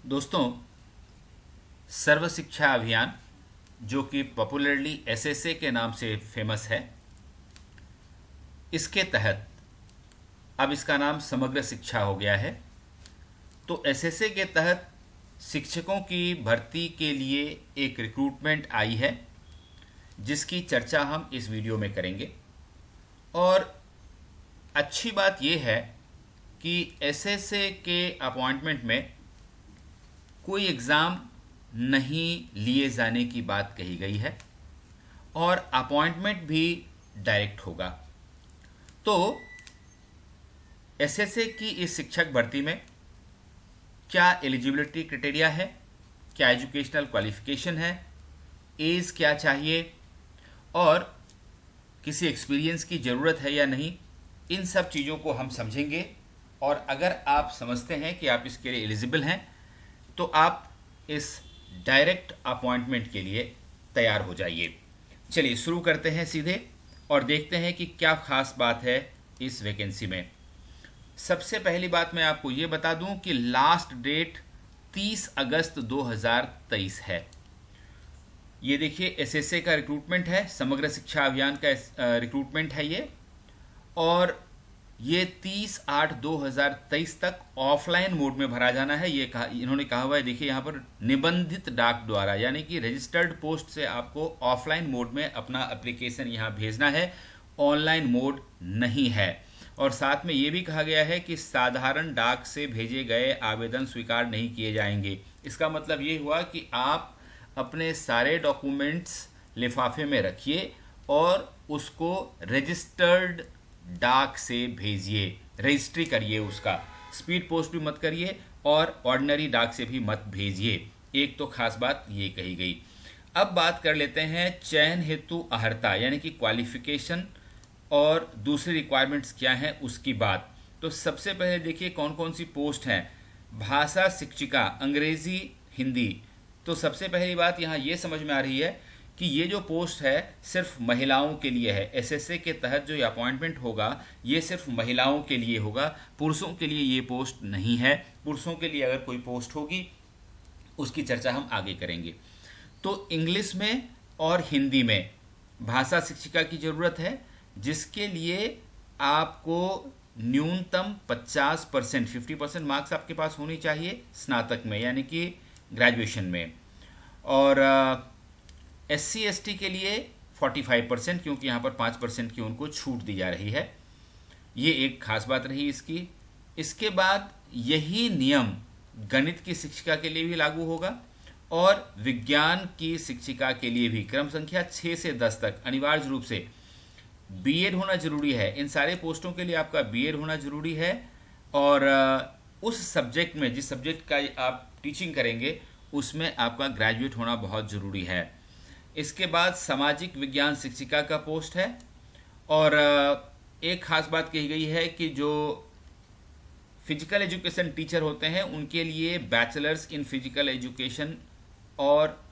दोस्तों, सर्व शिक्षा अभियान जो कि पॉपुलरली एसएसए के नाम से फेमस है, इसके तहत अब इसका नाम समग्र शिक्षा हो गया है। तो एसएसए के तहत शिक्षकों की भर्ती के लिए एक रिक्रूटमेंट आई है, जिसकी चर्चा हम इस वीडियो में करेंगे। और अच्छी बात यह है कि एसएसए के अपॉइंटमेंट में कोई एग्ज़ाम नहीं लिए जाने की बात कही गई है और अपॉइंटमेंट भी डायरेक्ट होगा। तो एसएसए की इस शिक्षक भर्ती में क्या एलिजिबिलिटी क्राइटेरिया है, क्या एजुकेशनल क्वालिफिकेशन है, एज क्या चाहिए और किसी एक्सपीरियंस की ज़रूरत है या नहीं, इन सब चीज़ों को हम समझेंगे। और अगर आप समझते हैं कि आप इसके लिए एलिजिबल हैं तो आप इस डायरेक्ट अपॉइंटमेंट के लिए तैयार हो जाइए। चलिए शुरू करते हैं सीधे और देखते हैं कि क्या खास बात है इस वैकेंसी में। सबसे पहली बात मैं आपको ये बता दूं कि लास्ट डेट 30 अगस्त 2023 है। ये देखिए एसएसए का रिक्रूटमेंट है, समग्र शिक्षा अभियान का रिक्रूटमेंट है ये। और ये 30/8/2023 तक ऑफलाइन मोड में भरा जाना है। ये इन्होंने कहा हुआ है, देखिए यहाँ पर निबंधित डाक द्वारा, यानी कि रजिस्टर्ड पोस्ट से आपको ऑफलाइन मोड में अपना एप्लीकेशन यहाँ भेजना है, ऑनलाइन मोड नहीं है। और साथ में ये भी कहा गया है कि साधारण डाक से भेजे गए आवेदन स्वीकार नहीं किए जाएंगे। इसका मतलब ये हुआ कि आप अपने सारे डॉक्यूमेंट्स लिफाफे में रखिए और उसको रजिस्टर्ड डाक से भेजिए, रजिस्ट्री करिए, उसका स्पीड पोस्ट भी मत करिए और ऑर्डिनरी डाक से भी मत भेजिए। एक तो खास बात ये कही गई। अब बात कर लेते हैं चयन हेतु अर्हता यानी कि क्वालिफिकेशन और दूसरी रिक्वायरमेंट्स क्या हैं उसकी बात। तो सबसे पहले देखिए कौन कौन सी पोस्ट हैं। भाषा शिक्षिका, अंग्रेजी, हिंदी। तो सबसे पहली बात यहाँ ये समझ में आ रही है कि ये जो पोस्ट है सिर्फ महिलाओं के लिए है। एसएसए के तहत जो ये अपॉइंटमेंट होगा ये सिर्फ महिलाओं के लिए होगा, पुरुषों के लिए ये पोस्ट नहीं है। पुरुषों के लिए अगर कोई पोस्ट होगी उसकी चर्चा हम आगे करेंगे। तो इंग्लिश में और हिंदी में भाषा शिक्षिका की ज़रूरत है, जिसके लिए आपको न्यूनतम 50% 50% मार्क्स आपके पास होनी चाहिए स्नातक में, यानी कि ग्रेजुएशन में। और SC ST के लिए 45%, क्योंकि यहाँ पर 5% की उनको छूट दी जा रही है। ये एक खास बात रही इसकी। इसके बाद यही नियम गणित की शिक्षिका के लिए भी लागू होगा और विज्ञान की शिक्षिका के लिए भी। क्रम संख्या 6 से 10 तक अनिवार्य रूप से बीएड होना जरूरी है। इन सारे पोस्टों के लिए आपका बीएड होना जरूरी है और उस सब्जेक्ट में, जिस सब्जेक्ट का आप टीचिंग करेंगे, उसमें आपका ग्रेजुएट होना बहुत ज़रूरी है। इसके बाद सामाजिक विज्ञान शिक्षिका का पोस्ट है। और एक खास बात कही गई है कि जो फिजिकल एजुकेशन टीचर होते हैं उनके लिए बैचलर्स इन फिजिकल एजुकेशन, और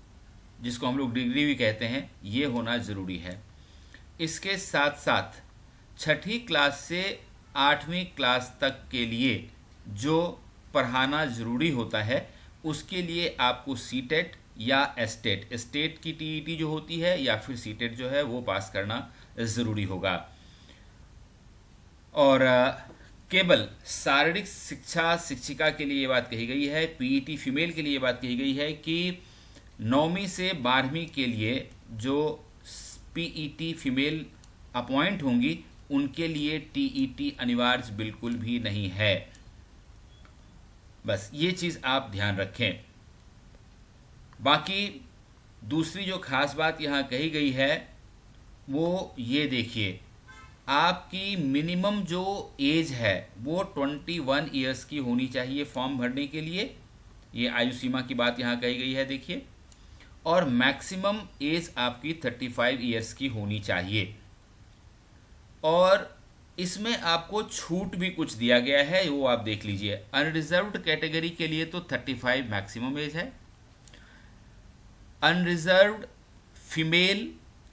जिसको हम लोग डिग्री भी कहते हैं, ये होना ज़रूरी है। इसके साथ साथ 6ठी क्लास से 8वीं क्लास तक के लिए जो पढ़ाना ज़रूरी होता है उसके लिए आपको सीटेट या स्टेट की टीईटी जो होती है या फिर सीटेट जो है वो पास करना ज़रूरी होगा। और केवल शारीरिक शिक्षा शिक्षिका के लिए ये बात कही गई है, पीईटी फीमेल के लिए ये बात कही गई है कि 9वीं से 12वीं के लिए जो पीईटी फीमेल अपॉइंट होंगी उनके लिए टीईटी अनिवार्य बिल्कुल भी नहीं है। बस ये चीज़ आप ध्यान रखें। बाकी दूसरी जो खास बात यहाँ कही गई है वो ये देखिए, आपकी मिनिमम जो एज है वो 21 ईयर्स की होनी चाहिए फॉर्म भरने के लिए। ये आयु सीमा की बात यहाँ कही गई है देखिए। और मैक्सिमम एज आपकी 35 ईयर्स की होनी चाहिए। और इसमें आपको छूट भी कुछ दिया गया है, वो आप देख लीजिए। अनरिजर्व्ड कैटेगरी के लिए तो 35 मैक्सिमम एज है। Unreserved female,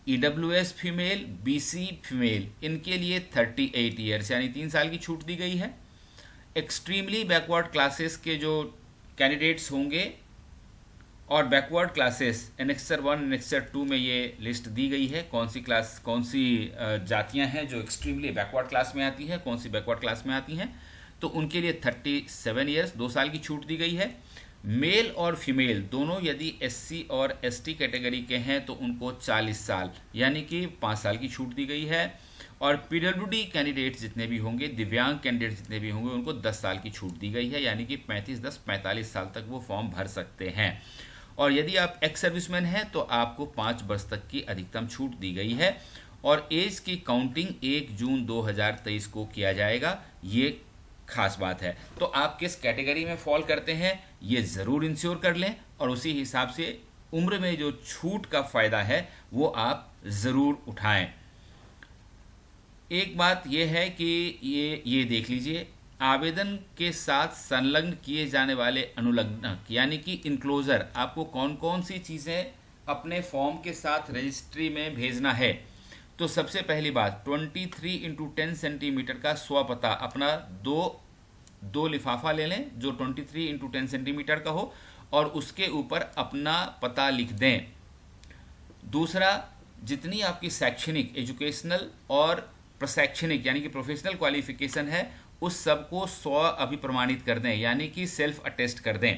EWS female, BC female, इनके लिए 38 ईयर्स यानी 3 साल की छूट दी गई है। एक्सट्रीमली बैकवर्ड क्लासेस के जो कैंडिडेट्स होंगे और बैकवर्ड क्लासेस एनेक्सर 1 एनेक्सर 2 में ये लिस्ट दी गई है, कौन सी जातियां हैं जो एक्सट्रीमली बैकवर्ड क्लास में आती हैं, कौन सी बैकवर्ड क्लास में आती हैं। तो उनके लिए 37 ईयर्स 2 साल की छूट दी गई है। मेल और फीमेल दोनों यदि एससी और एसटी कैटेगरी के हैं तो उनको 40 साल यानी कि 5 साल की छूट दी गई है। और पीडब्ल्यूडी कैंडिडेट्स जितने भी होंगे, दिव्यांग कैंडिडेट जितने भी होंगे, उनको 10 साल की छूट दी गई है, यानी कि 45 साल तक वो फॉर्म भर सकते हैं। और यदि आप एक्स सर्विसमैन हैं तो आपको 5 वर्ष तक की अधिकतम छूट दी गई है। और एज की काउंटिंग 1 जून 2023 को किया जाएगा, ये खास बात है। तो आप किस कैटेगरी में फॉल करते हैं ये ज़रूर इंश्योर कर लें, और उसी हिसाब से उम्र में जो छूट का फ़ायदा है वो आप ज़रूर उठाएं। एक बात यह है कि ये देख लीजिए, आवेदन के साथ संलग्न किए जाने वाले अनुलग्नक यानी कि इनक्लोजर, आपको कौन कौन सी चीज़ें अपने फॉर्म के साथ रजिस्ट्री में भेजना है। तो सबसे पहली बात 23x10 सेंटीमीटर का स्वपता, अपना दो लिफाफा ले लें जो 23x10 सेंटीमीटर का हो और उसके ऊपर अपना पता लिख दें। दूसरा, जितनी आपकी शैक्षणिक, एजुकेशनल और प्रशैक्षणिक यानी कि प्रोफेशनल क्वालिफिकेशन है उस सब को अभिप्रमाणित कर दें, यानी कि सेल्फ अटेस्ट कर दें।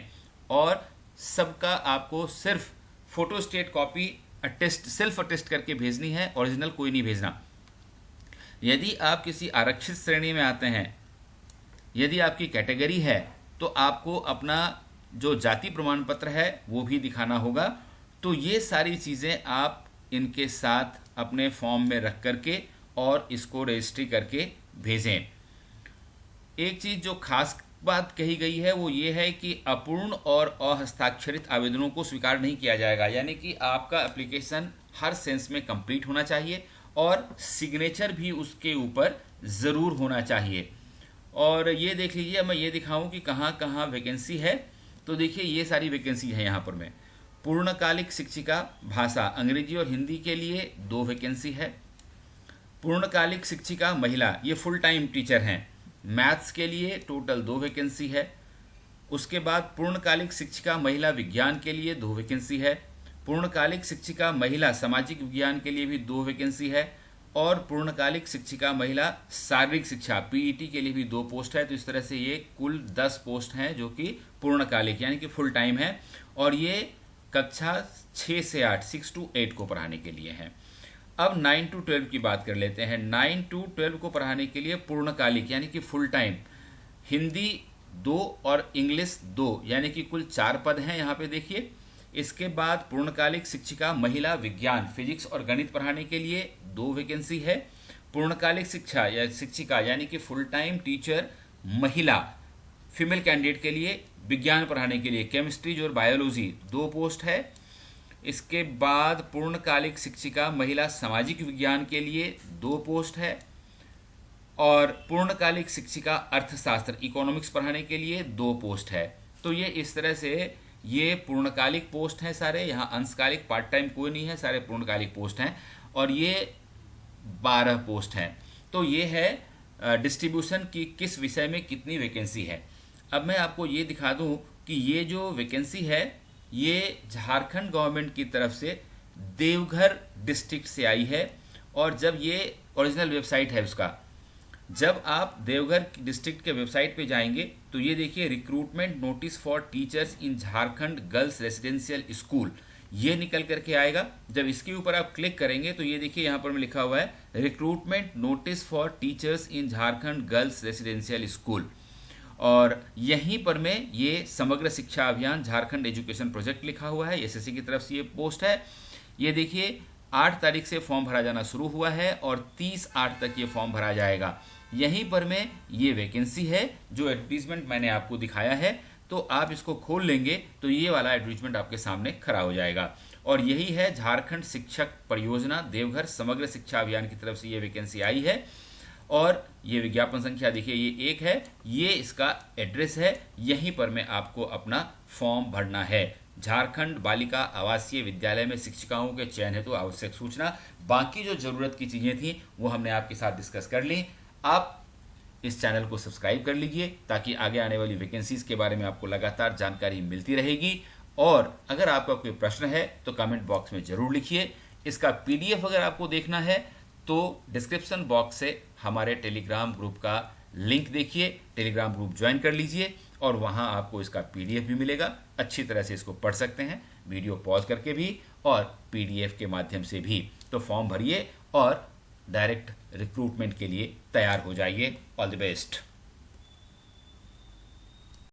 और सबका आपको सिर्फ फोटोस्टेट कॉपी सेल्फ अटेस्ट करके भेजनी है, ओरिजिनल कोई नहीं भेजना। यदि आप किसी आरक्षित श्रेणी में आते हैं, यदि आपकी कैटेगरी है, तो आपको अपना जो जाति प्रमाण पत्र है वो भी दिखाना होगा। तो ये सारी चीज़ें आप इनके साथ अपने फॉर्म में रख करके और इसको रजिस्ट्री करके भेजें। एक चीज़ जो खास बात कही गई है वो ये है कि अपूर्ण और अहस्ताक्षरित आवेदनों को स्वीकार नहीं किया जाएगा, यानी कि आपका एप्लीकेशन हर सेंस में कंप्लीट होना चाहिए और सिग्नेचर भी उसके ऊपर ज़रूर होना चाहिए। और ये देख लीजिए, मैं ये दिखाऊं कि कहाँ कहाँ वैकेंसी है। तो देखिए ये सारी वैकेंसी है यहाँ पर। मैं पूर्णकालिक शिक्षिका भाषा अंग्रेजी और हिंदी के लिए 2 वैकेंसी है। पूर्णकालिक शिक्षिका महिला, ये फुल टाइम टीचर हैं, मैथ्स के लिए टोटल 2 वैकेंसी है। उसके बाद पूर्णकालिक शिक्षिका महिला विज्ञान के लिए 2 वैकेंसी है। पूर्णकालिक शिक्षिका महिला सामाजिक विज्ञान के लिए भी 2 वैकेंसी है। और पूर्णकालिक शिक्षिका महिला शारीरिक शिक्षा पीईटी के लिए भी 2 पोस्ट है। तो इस तरह से ये कुल 10 पोस्ट हैं जो कि पूर्णकालिक यानी कि फुल टाइम है, और ये कक्षा 6 से 8 6 to 8 को पढ़ाने के लिए हैं। अब 9 to 12 की बात कर लेते हैं। 9 to 12 को पढ़ाने के लिए पूर्णकालिक यानी कि फुल टाइम, हिंदी 2 और इंग्लिश 2 यानी कि कुल 4 पद हैं यहाँ पे देखिए। इसके बाद पूर्णकालिक शिक्षिका महिला विज्ञान फिजिक्स और गणित पढ़ाने के लिए 2 वैकेंसी है। पूर्णकालिक शिक्षिका यानी कि फुल टाइम टीचर महिला फीमेल कैंडिडेट के लिए विज्ञान पढ़ाने के लिए केमिस्ट्री और बायोलॉजी 2 पोस्ट है। इसके बाद पूर्णकालिक शिक्षिका महिला सामाजिक विज्ञान के लिए 2 पोस्ट है। और पूर्णकालिक शिक्षिका अर्थशास्त्र इकोनॉमिक्स पढ़ाने के लिए 2 पोस्ट है। तो ये इस तरह से ये पूर्णकालिक पोस्ट हैं सारे, यहाँ अंशकालिक पार्ट टाइम कोई नहीं है, सारे पूर्णकालिक पोस्ट हैं। और ये 12 पोस्ट हैं। तो ये है डिस्ट्रीब्यूशन की किस विषय में कितनी वैकेंसी है। अब मैं आपको ये दिखा दूं कि ये जो वैकेंसी है ये झारखंड गवर्नमेंट की तरफ से देवघर डिस्ट्रिक्ट से आई है। और जब ये ओरिजिनल वेबसाइट है उसका, जब आप देवघर डिस्ट्रिक्ट के वेबसाइट पे जाएंगे तो ये देखिए recruitment notice for teachers in Jharkhand girls residential school, ये निकल करके आएगा। जब इसके ऊपर आप क्लिक करेंगे तो ये देखिए यहाँ पर में लिखा हुआ है recruitment notice for teachers in Jharkhand girls residential school. और यहीं पर में ये समग्र शिक्षा अभियान झारखंड एजुकेशन प्रोजेक्ट लिखा हुआ है, एसएससी की तरफ से ये पोस्ट है। ये देखिए 8 तारीख से फॉर्म भरा जाना शुरू हुआ है और 30/8 तक ये फॉर्म भरा जाएगा। यहीं पर में ये वैकेंसी है जो एडवर्टीजमेंट मैंने आपको दिखाया है। तो आप इसको खोल लेंगे तो ये वाला एडवर्टीजमेंट आपके सामने खड़ा हो जाएगा। और यही है झारखंड शिक्षक परियोजना देवघर समग्र शिक्षा अभियान की तरफ से ये वैकेंसी आई है। और ये विज्ञापन संख्या देखिए ये 1 है, ये इसका एड्रेस है, यहीं पर में आपको अपना फॉर्म भरना है। झारखंड बालिका आवासीय विद्यालय में शिक्षिकाओं के चयन हेतु आवश्यक सूचना। बाकी जो ज़रूरत की चीज़ें थी वो हमने आपके साथ डिस्कस कर ली। आप इस चैनल को सब्सक्राइब कर लीजिए ताकि आगे आने वाली वैकेंसीज के बारे में आपको लगातार जानकारी मिलती रहेगी। और अगर आपका कोई प्रश्न है तो कमेंट बॉक्स में ज़रूर लिखिए। इसका पीडीएफ अगर आपको देखना है तो डिस्क्रिप्शन बॉक्स से हमारे टेलीग्राम ग्रुप का लिंक देखिए, टेलीग्राम ग्रुप ज्वाइन कर लीजिए और वहाँ आपको इसका पीडीएफ भी मिलेगा। अच्छी तरह से इसको पढ़ सकते हैं, वीडियो पॉज करके भी और पीडीएफ के माध्यम से भी। तो फॉर्म भरिए और डायरेक्ट रिक्रूटमेंट के लिए तैयार हो जाइए। All the best.